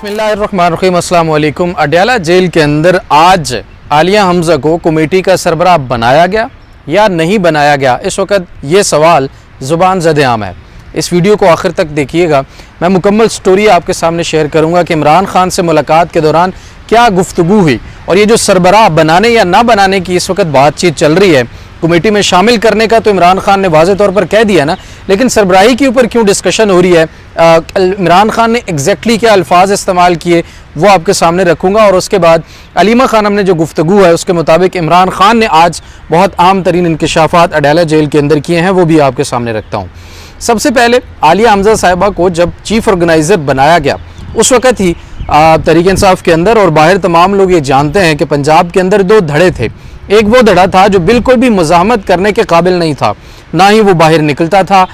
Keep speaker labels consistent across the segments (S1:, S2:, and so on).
S1: बिस्मिल्लाहिर्रहमानिर्रहीम, अस्सलाम वालेकुम। अडयाला जेल के अंदर आज आलिया हमज़ा को कमेटी का सरबराह बनाया गया या नहीं बनाया गया, इस वक्त ये सवाल ज़ुबान ज़द-ए-आम है। इस वीडियो को आखिर तक देखिएगा। मैं मुकम्मल स्टोरी आपके सामने शेयर करूंगा कि इमरान खान से मुलाकात के दौरान क्या गुफ्तगू हुई और ये जो सरबराह बनाने या ना बनाने की इस वक्त बातचीत चल रही है, कमेटी में शामिल करने का तो इमरान खान ने वाज़े तौर पर कह दिया ना, लेकिन सरबराही के ऊपर क्यों डिस्कशन हो रही है, इमरान खान ने एग्जैक्टली क्या अल्फाज इस्तेमाल किए वो आपके सामने रखूँगा। और उसके बाद अलीमा खानम ने जो गुफ्तगू है उसके मुताबिक इमरान खान ने आज बहुत आम तरीन इंकशाफात अडयाला जेल के अंदर किए हैं, वो भी आपके सामने रखता हूँ। सबसे पहले आलिया हमज़ा साहिबा को जब चीफ़ ऑर्गेनाइज़र बनाया गया उस वक़्त ही तहरीक इंसाफ के अंदर और बाहर तमाम लोग ये जानते हैं कि पंजाब के अंदर दो धड़े थे। एक वो धड़ा था जो बिल्कुल भी मुज़ाहमत करने के काबिल नहीं था, ना ही वो बाहर निकलता था,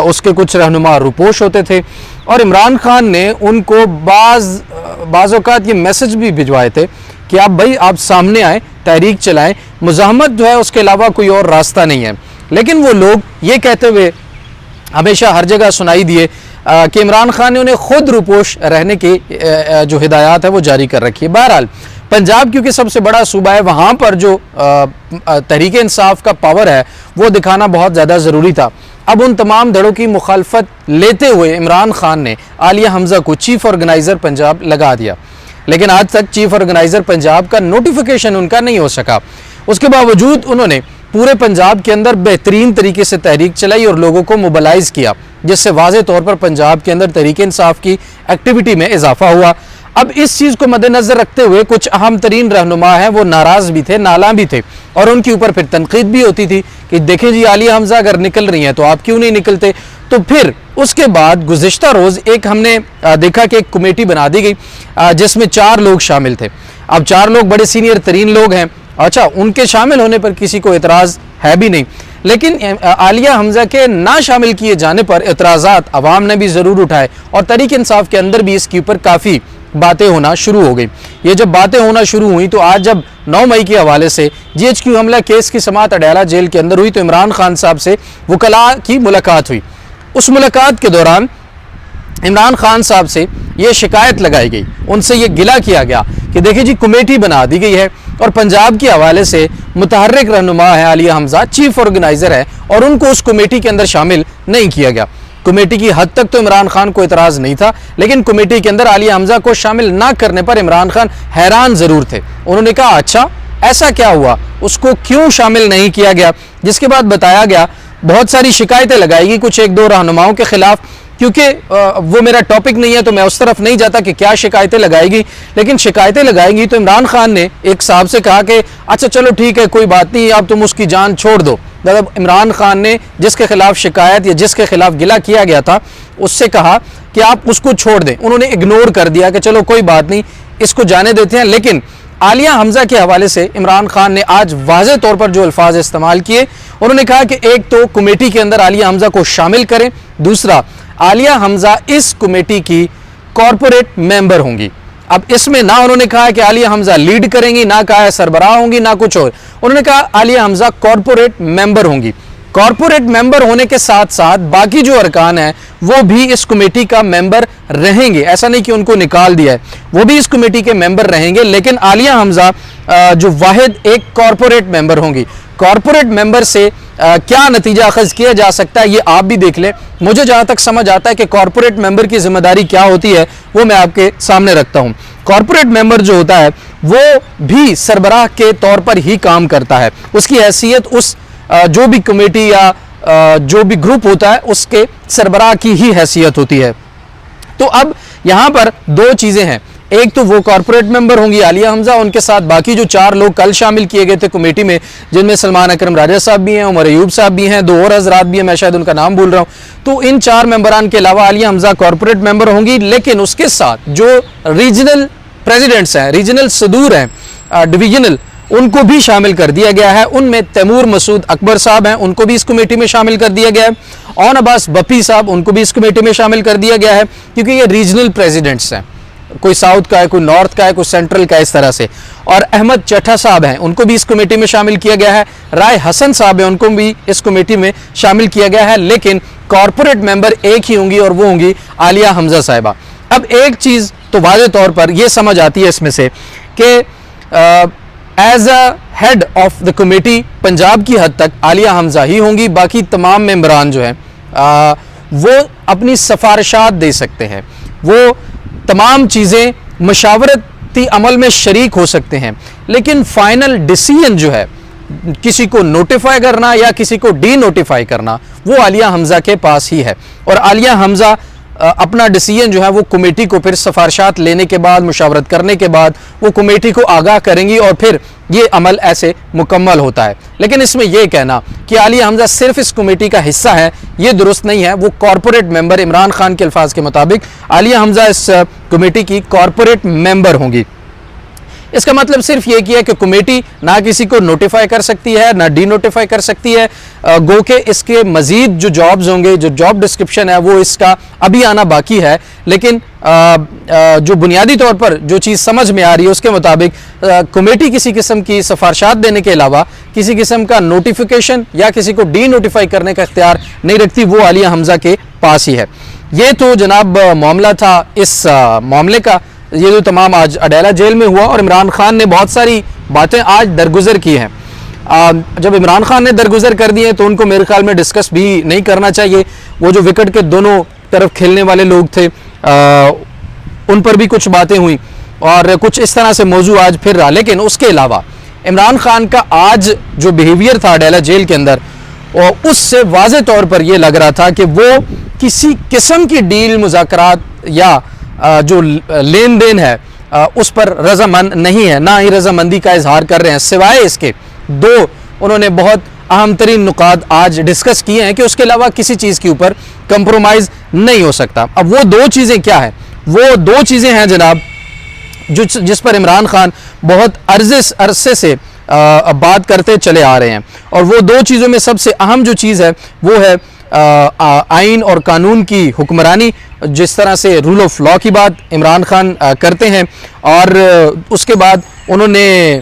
S1: उसके कुछ रहनुमा रुपोश होते थे और इमरान खान ने उनको बाज़ औक़ात ये मैसेज भी भिजवाए थे कि आप भाई आप सामने आए, तहरीक चलाएं, मुज़ाहमत जो है उसके अलावा कोई और रास्ता नहीं है। लेकिन वो लोग ये कहते हुए हमेशा हर जगह सुनाई दिए कि इमरान खान ने उन्हें खुद रुपोश रहने की जो हिदायत है वो जारी कर रखी है। बहरहाल पंजाब क्योंकि सबसे बड़ा सूबा है, वहाँ पर जो तहरीक इंसाफ का पावर है वो दिखाना बहुत ज़्यादा ज़रूरी था। अब उन तमाम धड़ों की मुखालफत लेते हुए इमरान खान ने आलिया हमज़ा को चीफ़ ऑर्गेनाइज़र पंजाब लगा दिया, लेकिन आज तक चीफ़ ऑर्गेनाइज़र पंजाब का नोटिफिकेशन उनका नहीं हो सका। उसके बावजूद उन्होंने पूरे पंजाब के अंदर बेहतरीन तरीके से तहरीक चलाई और लोगों को मोबलाइज़ किया, जिससे वाज़े तौर पर पंजाब के अंदर तहरीक इंसाफ की एक्टिविटी में इजाफा हुआ। अब इस चीज़ को मद्देनज़र रखते हुए कुछ अहम तरीन रहनुमा हैं वो नाराज़ भी थे, नाला भी थे और उनके ऊपर फिर तनकीद भी होती थी कि देखें जी आलिया हमज़ा अगर निकल रही हैं तो आप क्यों नहीं निकलते। तो फिर उसके बाद गुज़िश्ता रोज़ एक हमने देखा कि एक कमेटी बना दी गई जिसमें 4 लोग शामिल थे। अब 4 लोग बड़े सीनियर तरीन लोग हैं, अच्छा उनके शामिल होने पर किसी को एतराज़ है भी नहीं, लेकिन आलिया हमज़ा के ना शामिल किए जाने पर एतराज़ात अवाम ने भी ज़रूर उठाए और तहरीक इंसाफ के अंदर भी इसके ऊपर काफ़ी बातें होना शुरू हो गई। ये जब बातें होना शुरू हुई तो आज जब 9 मई के हवाले से GHQ हमला केस की समाअत अडयाला जेल के अंदर हुई तो इमरान खान साहब से वकला की मुलाकात हुई। उस मुलाकात के दौरान इमरान खान साहब से ये शिकायत लगाई गई, उनसे ये गिला किया गया कि देखिए जी कमेटी बना दी गई है और पंजाब के हवाले से मुतहर्रिक रहनुमा है आलिया हमज़ा, चीफ़ ऑर्गेनाइज़र है और उनको उस कमेटी के अंदर शामिल नहीं किया गया। कमेटी की हद तक तो इमरान खान को इतराज़ नहीं था, लेकिन कमेटी के अंदर आलिया हमज़ा को शामिल ना करने पर इमरान खान हैरान ज़रूर थे। उन्होंने कहा अच्छा ऐसा क्या हुआ, उसको क्यों शामिल नहीं किया गया, जिसके बाद बताया गया बहुत सारी शिकायतें लगाएगी कुछ 1-2 रहनुमाओं के ख़िलाफ़। क्योंकि वो मेरा टॉपिक नहीं है तो मैं उस तरफ नहीं जाता कि क्या शिकायतें लगाएगी, लेकिन शिकायतें लगाएंगी तो इमरान खान ने एक साहब से कहा कि अच्छा चलो ठीक है कोई बात नहीं, अब तुम उसकी जान छोड़ दो। मतलब इमरान खान ने जिसके खिलाफ शिकायत या जिसके खिलाफ गिला किया गया था उससे कहा कि आप उसको छोड़ दें। उन्होंने इग्नोर कर दिया कि चलो कोई बात नहीं इसको जाने देते हैं। लेकिन आलिया हमज़ा के हवाले से इमरान खान ने आज वाज़े तौर पर जो अल्फाज इस्तेमाल किए, उन्होंने कहा कि एक तो कमेटी के अंदर आलिया हमज़ा को शामिल करें, दूसरा आलिया हमज़ा इस कमेटी की कॉरपोरेट मेंबर होंगी। अब इसमें ना उन्होंने कहा कि आलिया हमज़ा लीड करेंगी, ना कहा है सरबराह होंगी, ना कुछ और, उन्होंने कहा आलिया हमज़ा कॉरपोरेट मेंबर होंगी। कॉरपोरेट मेंबर होने के साथ साथ बाकी जो अरकान हैं वो भी इस कमेटी का मेंबर रहेंगे, ऐसा नहीं कि उनको निकाल दिया है, वो भी इस कमेटी के मेंबर रहेंगे। लेकिन आलिया हमज़ा जो वाहिद एक कॉरपोरेट मेंबर होंगी। कॉरपोरेट मेंबर से क्या नतीजा अखज़ किया जा सकता है ये आप भी देख लें। मुझे जहाँ तक समझ आता है कि कॉरपोरेट मेंबर की जिम्मेदारी क्या होती है वो मैं आपके सामने रखता हूँ। कॉरपोरेट मेंबर जो होता है वो भी सरबराह के तौर पर ही काम करता है, उसकी हैसियत उस जो भी कमेटी या जो भी ग्रुप होता है उसके सरबराह की ही हैसियत होती है। तो अब यहाँ पर 2 चीज़ें हैं, एक तो वो कॉरपोरेट मेंबर होंगी आलिया हमज़ा, उनके साथ बाकी जो 4 लोग कल शामिल किए गए थे कमेटी में, जिनमें सलमान अकरम राजा साहब भी हैं, उमर अयूब साहब भी हैं, 2 और हजरात भी हैं, मैं शायद उनका नाम भूल रहा हूँ। तो इन 4 मेंबरान के अलावा आलिया हमज़ा कॉरपोरेट मेंबर होंगी, लेकिन उसके साथ जो रीजनल प्रेजिडेंट्स हैं, रीजनल सदूर हैं डिवीजनल, उनको भी शामिल कर दिया गया है। उनमें तैमूर मसूद अकबर साहब हैं, उनको भी इस कमेटी में शामिल कर दिया गया है। और अब्बास बप्पी साहब, उनको भी इस कमेटी में शामिल कर दिया गया है, क्योंकि ये रीजनल प्रेसिडेंट्स हैं, कोई साउथ का है, कोई नॉर्थ का है, कोई सेंट्रल का है, इस तरह से। और अहमद चट्टा साहब हैं, उनको भी इस कमेटी में शामिल किया गया है। राय हसन साहब हैं, उनको भी इस कमेटी में शामिल किया गया है। लेकिन कॉरपोरेट मेंबर एक ही होंगी और वो होंगी आलिया हमज़ा साहिबा। अब एक चीज़ तो वाज़े तौर पर यह समझ आती है इसमें से कि as a head of the committee Punjab की हद तक आलिया हमजा ही होंगी, बाकी तमाम मेंबरान जो हैं वो अपनी सिफारिशात दे सकते हैं, वो तमाम चीज़ें मशावरती अमल में शरीक हो सकते हैं, लेकिन फाइनल डिसीजन जो है किसी को नोटिफाई करना या किसी को डी नोटिफाई करना वो आलिया हमजा के पास ही है। और आलिया हमजा अपना डिसीजन जो है वो कमेटी को फिर सिफारिशात लेने के बाद, मुशावरत करने के बाद वो कमेटी को आगाह करेंगी और फिर ये अमल ऐसे मुकम्मल होता है। लेकिन इसमें यह कहना कि आलिया हमजा सिर्फ इस कमेटी का हिस्सा है, ये दुरुस्त नहीं है। वो कॉरपोरेट मेंबर, इमरान खान के अल्फाज के मुताबिक आलिया हमजा इस कमेटी की कॉरपोरेट मेंबर होंगी। इसका मतलब सिर्फ ये किया कि कमेटी ना किसी को नोटिफाई कर सकती है ना डी नोटिफाई कर सकती है। गो के इसके मजीद जो जॉब्स होंगे, जो जॉब डिस्क्रिप्शन है वो इसका अभी आना बाकी है, लेकिन जो बुनियादी तौर पर जो चीज़ समझ में आ रही है उसके मुताबिक कमेटी किसी किस्म की सिफारिशात देने के अलावा किसी किस्म का नोटिफिकेशन या किसी को डी नोटिफाई करने का इख्तियार नहीं रखती, वो आलिया हमजा के पास ही है। ये तो जनाब मामला था इस मामले का, ये जो तमाम आज अडेला जेल में हुआ। और इमरान खान ने बहुत सारी बातें आज दरगुजर की हैं। जब इमरान खान ने दरगुजर कर दिए तो उनको मेरे ख्याल में डिस्कस भी नहीं करना चाहिए। वो जो विकेट के दोनों तरफ खेलने वाले लोग थे उन पर भी कुछ बातें हुई और कुछ इस तरह से मौजू आज फिर रहा। लेकिन उसके अलावा इमरान खान का आज जो बिहेवियर था अडेला जेल के अंदर, और उससे वाज़े तौर पर यह लग रहा था कि वो किसी किस्म की डील, मुज़ाकरात या जो लेन देन है उस पर रजामंद नहीं है, ना ही रजामंदी का इजहार कर रहे हैं। सिवाय इसके दो उन्होंने बहुत अहम तरीन नुकात आज डिस्कस किए हैं कि उसके अलावा किसी चीज़ के ऊपर कंप्रोमाइज़ नहीं हो सकता। अब वो दो चीज़ें क्या है? वो दो चीज़ें हैं जनाब जिस पर इमरान खान बहुत अरसे से बात करते चले आ रहे हैं। और वो दो चीज़ों में सबसे अहम जो चीज़ है वो है आइन और कानून की हुक्मरानी। जिस तरह से रूल ऑफ लॉ की बात इमरान खान करते हैं, और उसके बाद उन्होंने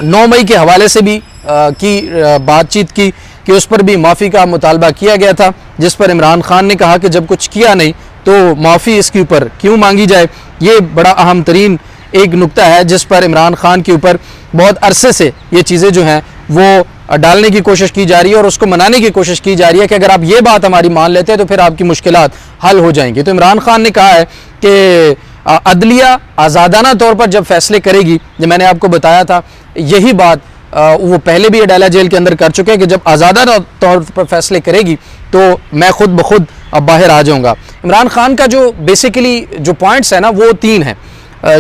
S1: 9 मई के हवाले से भी बातचीत की कि उस पर भी माफ़ी का मुतालबा किया गया था, जिस पर इमरान खान ने कहा कि जब कुछ किया नहीं तो माफ़ी इसके ऊपर क्यों मांगी जाए। ये बड़ा अहम तरीन एक नुक्ता है जिस पर इमरान खान के ऊपर बहुत अरसे से ये चीज़ें जो हैं वो डालने की कोशिश की जा रही है और उसको मनाने की कोशिश की जा रही है कि अगर आप ये बात हमारी मान लेते हैं तो फिर आपकी मुश्किलात हल हो जाएंगी। तो इमरान खान ने कहा है कि अदलिया आज़ादाना तौर पर जब फैसले करेगी, जो मैंने आपको बताया था यही बात वो पहले भी अडेला जेल के अंदर कर चुके हैं कि जब आज़ादाना तौर पर फैसले करेगी तो मैं खुद ब खुद बाहर आ जाऊँगा। इमरान खान का जो बेसिकली जो पॉइंट्स है ना वो 3 हैं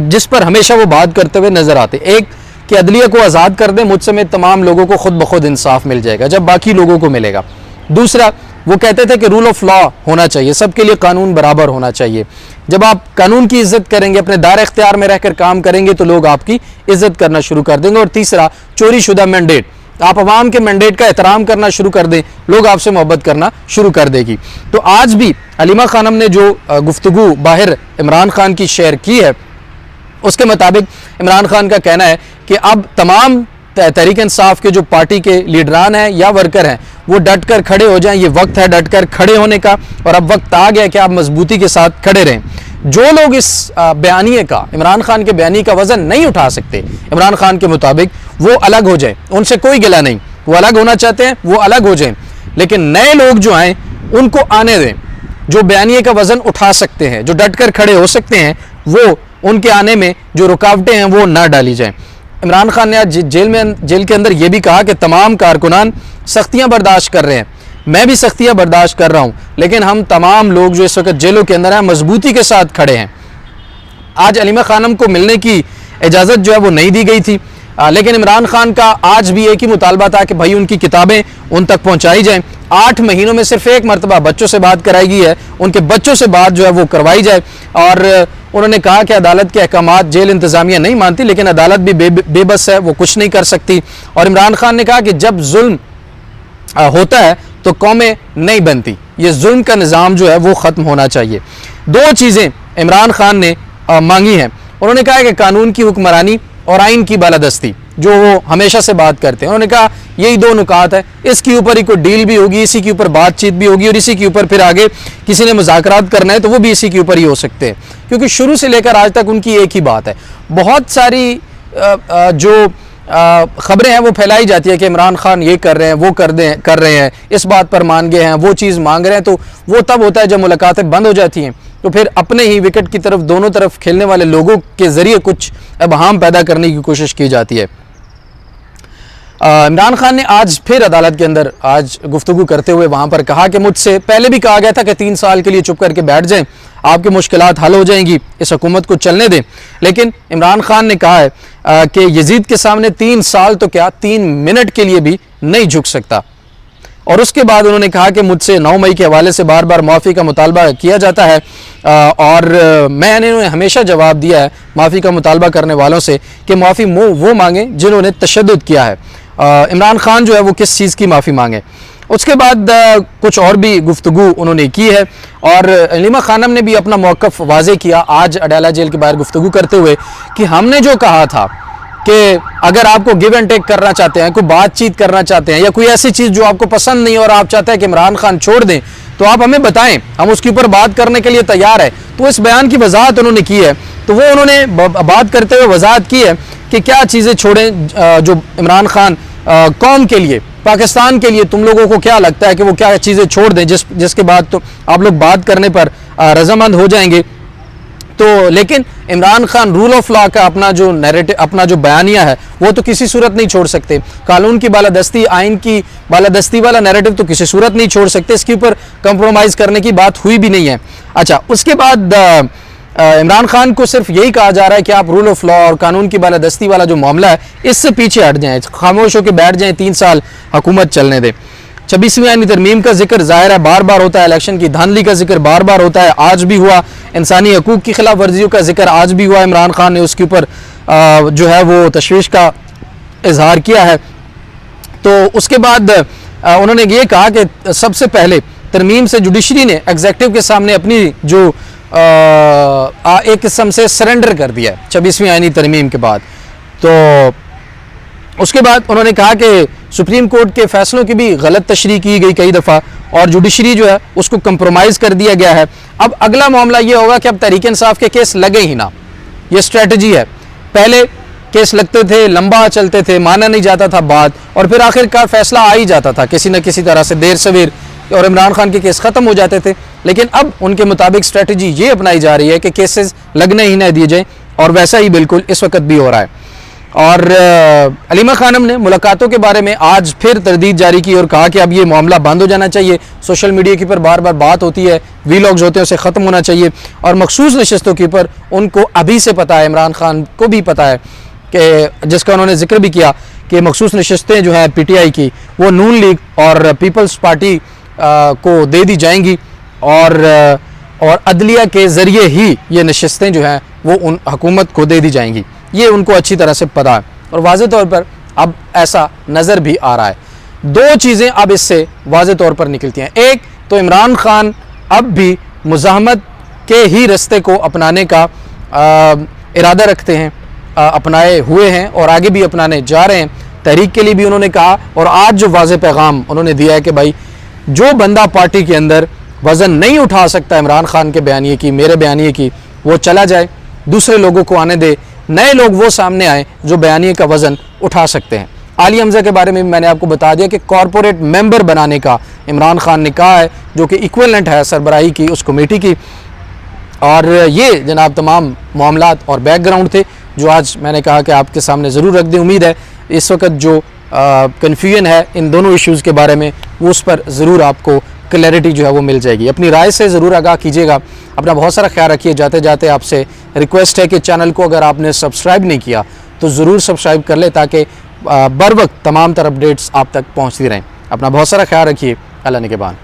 S1: जिस पर हमेशा वो बात करते हुए नज़र आते। एक कि अदलिया को आज़ाद कर दें, मुझ समेत तमाम लोगों को खुद ब खुद इंसाफ मिल जाएगा जब बाकी लोगों को मिलेगा। दूसरा, वो कहते थे कि रूल ऑफ लॉ होना चाहिए, सबके लिए कानून बराबर होना चाहिए। जब आप कानून की इज्जत करेंगे, अपने दायरे इख्तियार में रहकर काम करेंगे तो लोग आपकी इज्जत करना शुरू कर देंगे। और तीसरा, चोरी शुदा मैंडेट, आप अवाम के मैंडेट का एहतराम करना शुरू कर दें, लोग आपसे मोहब्बत करना शुरू कर देगी। तो आज भी हलीमा खानम ने जो गुफ्तगू बाहर इमरान खान की शेयर की है उसके मुताबिक इमरान खान का कहना है कि अब तमाम तहरीक इंसाफ के जो पार्टी के लीडरान हैं या वर्कर हैं वो डट कर खड़े हो जाएं। ये वक्त है डट कर खड़े होने का और अब वक्त आ गया कि आप मजबूती के साथ खड़े रहें। जो लोग इस बयानिए का, इमरान खान के बयानी का वज़न नहीं उठा सकते, इमरान खान के मुताबिक वो अलग हो जाए, उनसे कोई गिला नहीं। वो अलग होना चाहते हैं वो अलग हो जाएं, लेकिन नए लोग जो आए उनको आने दें जो बयानिए का वज़न उठा सकते हैं, जो डट कर खड़े हो सकते हैं। वो उनके आने में जो रुकावटें हैं वो ना डाली जाएं। इमरान खान ने आज जेल के अंदर ये भी कहा कि तमाम कारकुनान सख्तियाँ बर्दाश्त कर रहे हैं, मैं भी सख्तियाँ बर्दाश्त कर रहा हूँ, लेकिन हम तमाम लोग जो इस वक्त जेलों के अंदर हैं मजबूती के साथ खड़े हैं। आज हलीमा खानम को मिलने की इजाज़त जो है वो नहीं दी गई थी, लेकिन इमरान खान का आज भी एक ही मुतालबा था कि भाई उनकी किताबें उन तक पहुँचाई जाएँ। 8 महीनों में सिर्फ एक मरतबा बच्चों से बात कराई गई है, उनके बच्चों से बात जो है वो करवाई जाए। और उन्होंने कहा कि अदालत के अहकामात जेल इंतज़ामिया नहीं मानती, लेकिन अदालत भी बेबस है, वो कुछ नहीं कर सकती। और इमरान खान ने कहा कि जब जुल्म होता है तो कौमें नहीं बनती, ये जुल्म का निज़ाम जो है वो ख़त्म होना चाहिए। 2 चीज़ें इमरान खान ने मांगी हैं। उन्होंने कहा कि कानून की हुक्मरानी और आइन की बालादस्ती, जो वो हमेशा से बात करते हैं। उन्होंने कहा यही दो नुकात है, इसके ऊपर ही कोई डील भी होगी, इसी के ऊपर बातचीत भी होगी और इसी के ऊपर फिर आगे किसी ने मुज़ाकरात करना है तो वो भी इसी के ऊपर ही हो सकते हैं, क्योंकि शुरू से लेकर आज तक उनकी एक ही बात है। बहुत सारी जो खबरें हैं वो फैलाई जाती है कि इमरान खान ये कर रहे हैं, वो कर रहे हैं, इस बात पर मान गए हैं, वो चीज़ मांग रहे हैं। तो वो तब होता है जब मुलाकातें बंद हो जाती हैं, तो फिर अपने ही विकेट की तरफ दोनों तरफ खेलने वाले लोगों के ज़रिए कुछ अबहाम पैदा करने की कोशिश की जाती है। इमरान खान ने आज फिर अदालत के अंदर आज गुफ्तगू करते हुए वहाँ पर कहा कि मुझसे पहले भी कहा गया था कि 3 साल के लिए चुप करके बैठ जाएं, आपकी मुश्किलात हल हो जाएंगी, इस हुकूमत को चलने दें। लेकिन इमरान खान ने कहा है कि यजीद के सामने 3 साल तो क्या 3 मिनट के लिए भी नहीं झुक सकता। और उसके बाद उन्होंने कहा कि मुझसे 9 मई के हवाले से बार बार माफ़ी का मुतालबा किया जाता है और मैंने हमेशा जवाब दिया है माफ़ी का मुतालबा करने वालों से कि माफ़ी वो मांगें जिन्होंने तशद्दुद किया है। इमरान खान जो है वो किस चीज़ की माफ़ी मांगे। उसके बाद कुछ और भी गुफ्तगू उन्होंने की है और अलीमा खानम ने भी अपना मौक़िफ़ वाज़े किया आज अडाला जेल के बाहर गुफ्तगू करते हुए कि हमने जो कहा था कि अगर आपको गिव एंड टेक करना चाहते हैं, कोई बातचीत करना चाहते हैं या कोई ऐसी चीज़ जो आपको पसंद नहीं और आप चाहते हैं कि इमरान खान छोड़ दें, तो आप हमें बताएं, हम उसके ऊपर बात करने के लिए तैयार है। तो इस बयान की वजाहत उन्होंने की है। तो वो उन्होंने बात करते हुए वजाहत की है कि क्या चीज़ें छोड़ें जो इमरान खान कौम के लिए, पाकिस्तान के लिए तुम लोगों को क्या लगता है कि वो क्या चीज़ें छोड़ दें जिसके बाद तो आप लोग बात करने पर रजामंद हो जाएंगे। तो लेकिन Imran Khan rule of law का अपना जो नैरेटिव, अपना जो बयानिया है वो तो किसी सूरत नहीं छोड़ सकते। कानून की बालादस्ती, आइन की बालादस्ती वाला नैरेटिव तो किसी सूरत नहीं छोड़ सकते। इसके ऊपर कंप्रोमाइज़ करने की बात हुई भी नहीं है। अच्छा, उसके बाद इमरान खान को सिर्फ यही कहा जा रहा है कि आप रूल ऑफ लॉ और कानून की बालादस्ती वाला जो मामला है इससे पीछे हट जाएं, खामोश होकर बैठ जाएं, 3 साल हुकूमत चलने दें। 26वीं आईनी तरमीम का जिक्र ज़ाहिर है बार बार होता है, इलेक्शन की धांधली का जिक्र बार बार होता है, आज भी हुआ। इंसानी हकूक़ की खिलाफ वर्जियों का जिक्र आज भी हुआ। इमरान खान ने उसके ऊपर जो है वो तशवीश का इजहार किया है। तो उसके बाद उन्होंने ये कहा कि सबसे पहले तरमीम से जुडिशरी ने एग्जेक्टिव के सामने अपनी जो एक किस्म से सरेंडर कर दिया है 26वीं आईनी तरमीम के बाद। तो उसके बाद उन्होंने कहा कि सुप्रीम कोर्ट के फैसलों की भी गलत तशरीह की गई कई दफ़ा और जुडिशरी जो है उसको कंप्रोमाइज़ कर दिया गया है। अब अगला मामला ये होगा कि अब तहरीक इंसाफ के केस लगे ही ना, ये स्ट्रेटजी है। पहले केस लगते थे, लंबा चलते थे, माना नहीं जाता था बात, और फिर आखिरकार फैसला आ ही जाता था किसी न किसी तरह से देर सवेर, और इमरान खान के केस ख़त्म हो जाते थे। लेकिन अब उनके मुताबिक स्ट्रेटजी ये अपनाई जा रही है कि केसेस लगने ही न दिए जाएँ, और वैसा ही बिल्कुल इस वक्त भी हो रहा है। और अलीमा खानम ने मुलाकातों के बारे में आज फिर तरदीद जारी की और कहा कि अब ये मामला बंद हो जाना चाहिए। सोशल मीडिया के ऊपर बार बार बात होती है, वीलॉग्स होते हैं, उसे ख़त्म होना चाहिए। और मखसूस नशस्तों के ऊपर उनको अभी से पता है, इमरान खान को भी पता है कि जिसका उन्होंने जिक्र भी किया कि मखसूस नशस्तें जो हैं PTI की वो नून लीग और पीपल्स पार्टी को दे दी जाएंगी और अदलिया के ज़रिए ही ये नशस्तें जो हैं वो उन हुकूमत को दे दी जाएंगी। ये उनको अच्छी तरह से पता है और वाज़े तौर पर अब ऐसा नज़र भी आ रहा है। 2 चीज़ें अब इससे वाज़े तौर पर निकलती हैं। एक तो इमरान खान अब भी मुज़ाहमत के ही रस्ते को अपनाने का इरादा रखते हैं, अपनाए हुए हैं और आगे भी अपनाने जा रहे हैं। तहरीक के लिए भी उन्होंने कहा और आज जो वाज़े पैगाम उन्होंने दिया है कि भाई जो बंदा पार्टी के अंदर वज़न नहीं उठा सकता इमरान खान के बयानिए की, मेरे बयानिए की, वो चला जाए, दूसरे लोगों को आने दे, नए लोग वो सामने आए जो बयानिए का वज़न उठा सकते हैं। आलिया हमज़ा के बारे में मैंने आपको बता दिया कि कॉरपोरेट मेंबर बनाने का इमरान खान ने कहा है, जो कि इक्विवेलेंट है सरबराही की उस कमेटी की। और ये जनाब तमाम मामलात और बैकग्राउंड थे जो आज मैंने कहा कि आपके सामने ज़रूर रख दें। उम्मीद है इस वक्त जो कन्फ्यूजन है इन दोनों इश्यूज़ के बारे में वो उस पर ज़रूर आपको क्लैरिटी जो है वो मिल जाएगी। अपनी राय से ज़रूर आगाह कीजिएगा। अपना बहुत सारा ख्याल रखिए। जाते जाते आपसे रिक्वेस्ट है कि चैनल को अगर आपने सब्सक्राइब नहीं किया तो ज़रूर सब्सक्राइब कर ले ताकि बर वक्त तमाम तरह अपडेट्स आप तक पहुँचती रहें। अपना बहुत सारा ख्याल रखिए। अल्लाह निगहबान।